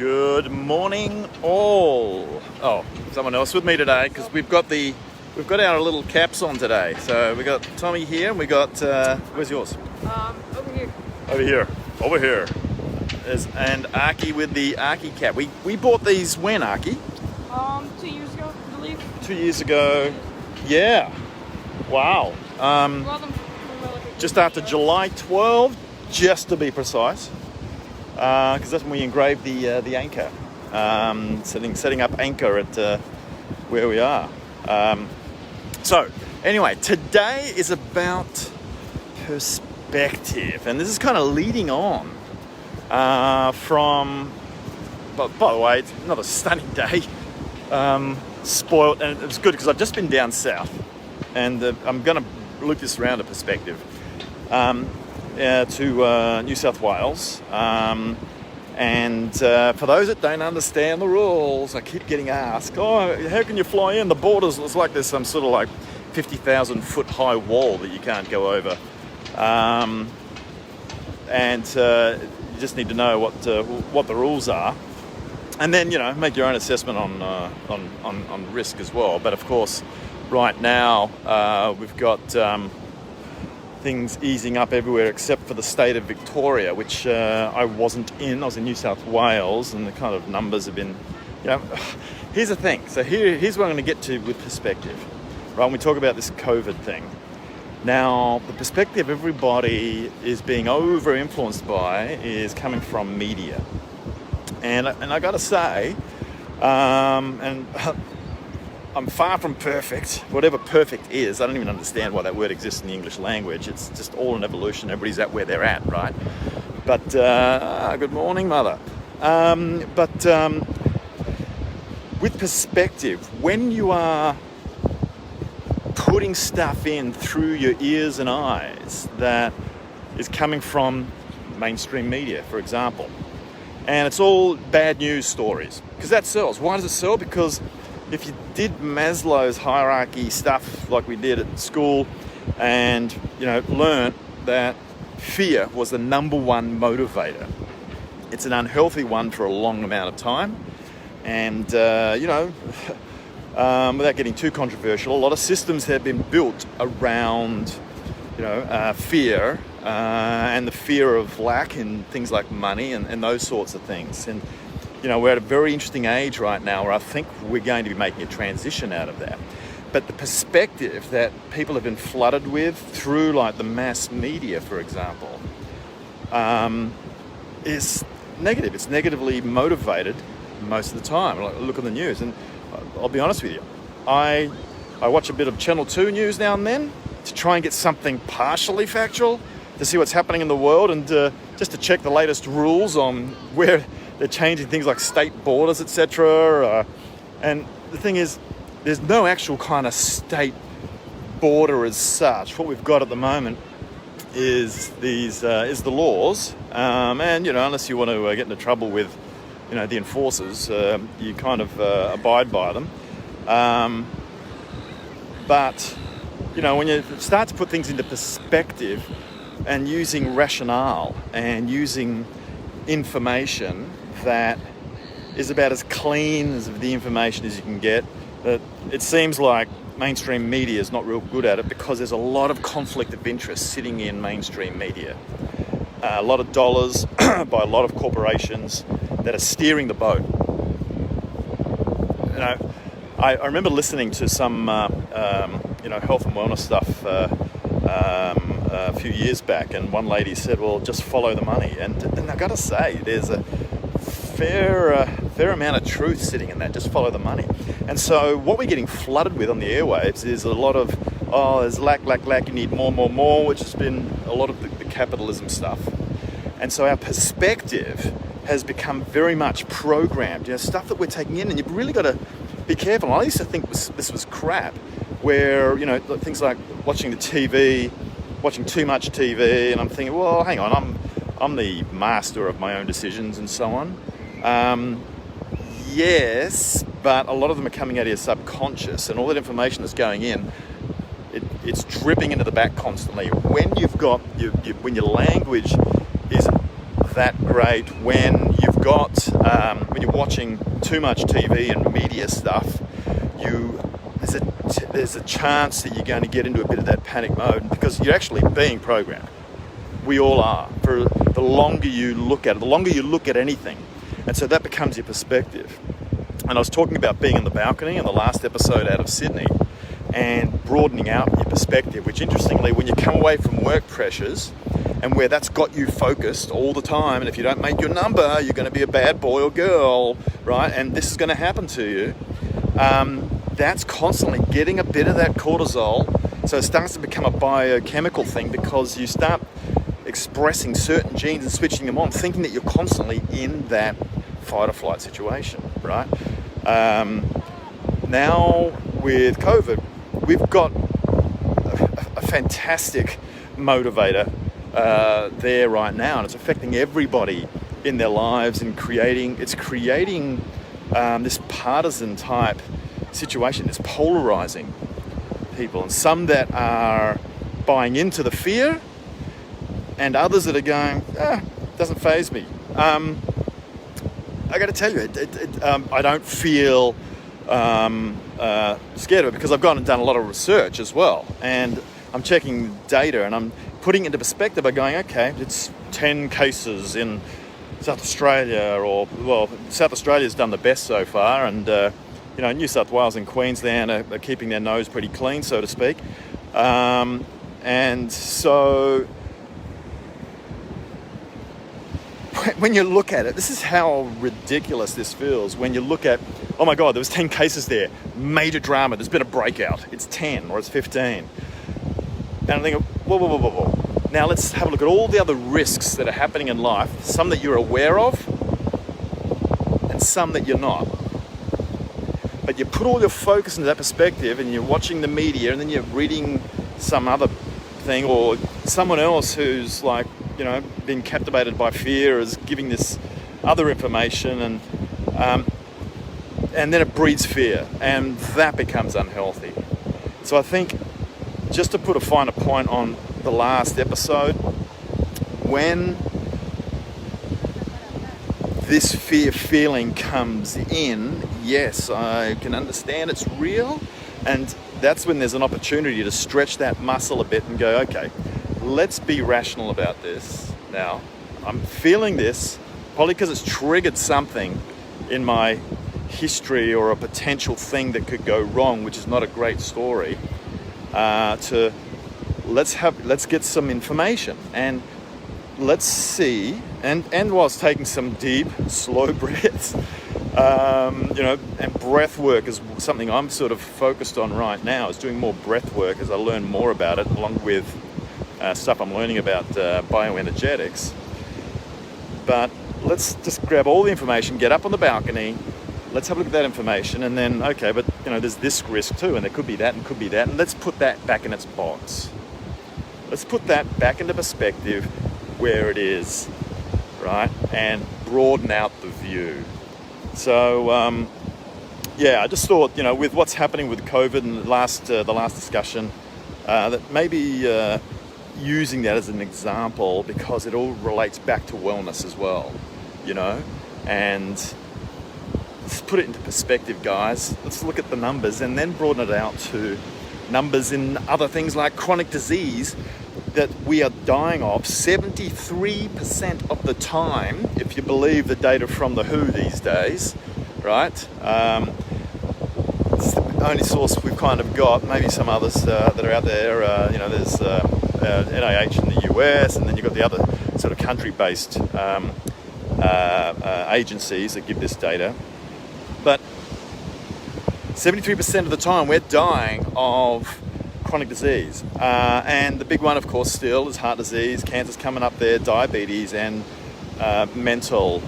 Good morning, all. Oh, someone else with me today because we've got our little caps on today. So we got Tommy here, and we got where's yours? Over here. And Aki with the Aki cap. We bought these when, Aki? 2 years ago, I believe. 2 years ago. Yeah. Wow. Just after July 12, just to be precise. Because that's when we engraved the anchor, setting up anchor at where we are. So anyway, today is about perspective, and this is kind of leading on from. But by the way, it's another stunning day. Spoiled, and it's good because I've just been down south, and I'm going to loop this around to perspective. To New South Wales, and for those that don't understand the rules, I keep getting asked, oh, how can you fly in? The borders, it's like there's some sort of like 50,000 foot high wall that you can't go over, and you just need to know what the rules are, and then make your own assessment on risk as well. But of course, right now we've got things easing up everywhere except for the state of Victoria, which I wasn't in. I was in New South Wales, and the kind of numbers have been, here's the thing. So here's what I'm going to get to with perspective, right? When we talk about this COVID thing. Now, the perspective everybody is being over-influenced by is coming from media. And I got to say, and I'm far from perfect. Whatever perfect is, I don't even understand why that word exists in the English language. It's just all an evolution. Everybody's at where they're at, right? But, good morning, mother. With perspective, when you are putting stuff in through your ears and eyes that is coming from mainstream media, for example, and it's all bad news stories, because that sells. Why does it sell? Because if you did Maslow's hierarchy stuff like we did at school, and learned that fear was the number one motivator, it's an unhealthy one for a long amount of time, and without getting too controversial, a lot of systems have been built around fear, and the fear of lack and things like money and those sorts of things. And we're at a very interesting age right now where I think we're going to be making a transition out of that. But the perspective that people have been flooded with through like the mass media, for example, is negative. It's negatively motivated most of the time. Like, look at the news, and I'll be honest with you, I watch a bit of Channel 2 news now and then to try and get something partially factual, to see what's happening in the world, and just to check the latest rules on where they're changing things like state borders, etc. And the thing is, there's no actual kind of state border as such. What we've got at the moment is the laws, and unless you want to get into trouble with the enforcers, you kind of abide by them. But when you start to put things into perspective and using rationale and using information that is about as clean as the information as you can get, that it seems like mainstream media is not real good at it, because there's a lot of conflict of interest sitting in mainstream media. A lot of dollars by a lot of corporations that are steering the boat. I remember listening to some health and wellness stuff a few years back, and one lady said, well, just follow the money. And I got to say, there's a fair amount of truth sitting in that. Just follow the money. And so what we're getting flooded with on the airwaves is a lot of, there's lack, you need more, which has been a lot of the capitalism stuff. And so our perspective has become very much programmed, stuff that we're taking in, and you've really got to be careful. I used to think this was crap, where, things like watching the TV, watching too much TV, and I'm thinking, well, hang on, I'm the master of my own decisions and so on. Yes, but a lot of them are coming out of your subconscious, and all that information that's going in, it's dripping into the back constantly. When you've got when your language isn't that great, when you've got when you're watching too much TV and media stuff, there's a chance that you're going to get into a bit of that panic mode because you're actually being programmed. We all are. For the longer you look at it, the longer you look at anything, and so that becomes your perspective. And I was talking about being on the balcony in the last episode out of Sydney and broadening out your perspective, which interestingly, when you come away from work pressures and where that's got you focused all the time, and if you don't make your number, you're going to be a bad boy or girl, right? And this is going to happen to you. That's constantly getting a bit of that cortisol. So it starts to become a biochemical thing because you start expressing certain genes and switching them on, thinking that you're constantly in that fight or flight situation, right? Now with COVID, we've got a fantastic motivator there right now, and it's affecting everybody in their lives and creating this partisan type situation. It's polarizing people, and some that are buying into the fear and others that are going, doesn't faze me. I got to tell you, I don't feel scared of it because I've gone and done a lot of research as well, and I'm checking data and I'm putting it into perspective by going, okay, it's 10 cases in South Australia, South Australia's done the best so far, and New South Wales and Queensland are keeping their nose pretty clean, so to speak, and so when you look at it, this is how ridiculous this feels. When you look at, oh my God, there was 10 cases there, major drama, there's been a breakout, it's 10 or it's 15. And I think, whoa. Now let's have a look at all the other risks that are happening in life, some that you're aware of and some that you're not. But you put all your focus into that perspective and you're watching the media and then you're reading some other thing or someone else who's like, been captivated by fear is giving this other information, and then it breeds fear, and that becomes unhealthy. So I think, just to put a finer point on the last episode, when this fear feeling comes in, yes, I can understand it's real, and that's when there's an opportunity to stretch that muscle a bit and go, okay, let's be rational about this. Now, I'm feeling this probably because it's triggered something in my history or a potential thing that could go wrong, which is not a great story. Let's get some information and let's see. And whilst taking some deep, slow breaths, and breath work is something I'm sort of focused on right now. Is doing more breath work as I learn more about it, along with stuff I'm learning about bioenergetics. But let's just grab all the information, get up on the balcony, let's have a look at that information, and then, okay, but there's this risk too, and there could be that and could be that, and let's put that back in its box. Let's put that back into perspective where it is, right, and broaden out the view. So, I just thought, with what's happening with COVID and the last discussion, that maybe using that as an example, because it all relates back to wellness as well, and let's put it into perspective, guys. Let's look at the numbers and then broaden it out to numbers in other things like chronic disease that we are dying of 73% of the time, if you believe the data from the WHO these days, right? It's the only source we've kind of got. Maybe some others that are out there. There's NIH in the US, and then you've got the other sort of country-based agencies that give this data. But 73% of the time we're dying of chronic disease. And the big one, of course, still is heart disease, cancer's coming up there, diabetes, and mental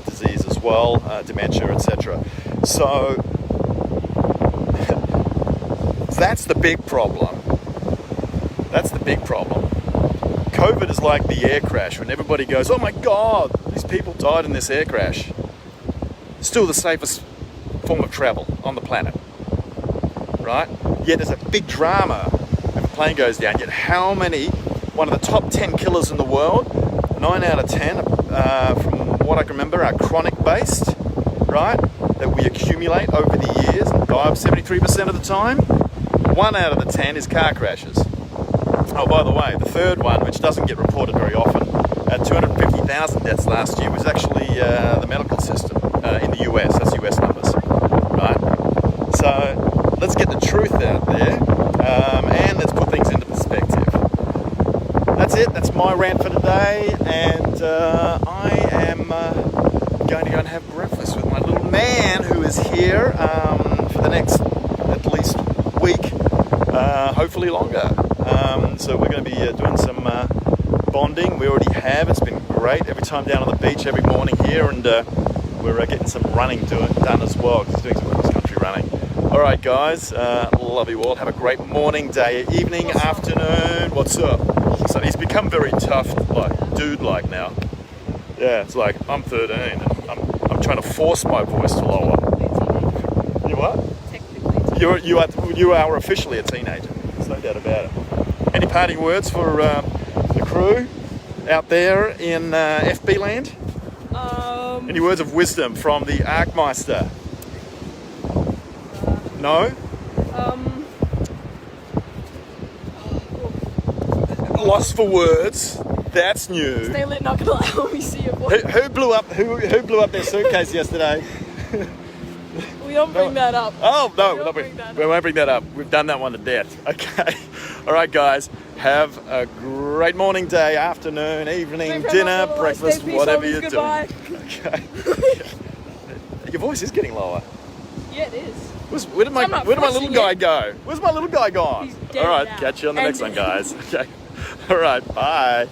disease as well, dementia, etc. So that's the big problem. COVID is like the air crash when everybody goes, oh my God, these people died in this air crash. It's still the safest form of travel on the planet, right? Yet there's a big drama if a plane goes down. Yet one of the top 10 killers in the world, 9 out of 10, from what I can remember, are chronic based, right? That we accumulate over the years and die of 73% of the time. 1 out of the 10 is car crashes. Oh, by the way, the third one, which doesn't get reported very often, 250,000 deaths last year, was actually the medical system in the US. That's US numbers, right? So let's get the truth out there, and let's put things into perspective. That's it. That's my rant for today, and I am going to go and have breakfast with my little man who is here for the next at least week, hopefully longer. So we're going to be doing some bonding. We already have. It's been great. Every time down on the beach every morning here, and we're getting some running done as well, because he's doing some cross-country running. All right, guys. Love you all. Have a great morning, day, evening, afternoon. What's up? So he's become very tough, like dude-like now. Yeah, it's like I'm 13 and I'm trying to force my voice to lower. You what? Technically. You are officially a teenager. There's no doubt about it. Any parting words for the crew out there in FB land? Any words of wisdom from the Arkmeister? No? Lost for words. That's new. Stanley not gonna allow me see your voice. Who blew up their suitcase yesterday? We don't bring that up. Oh no, We won't bring that up. We've done that one to death. Okay. All right, guys. Have a great morning, day, afternoon, evening, dinner, breakfast, whatever you're doing. Okay. Your voice is getting lower. Yeah, it is. Where did my little guy go? Where's my little guy gone? He's dead All right, now. catch you on the next one, guys. Okay. All right, bye.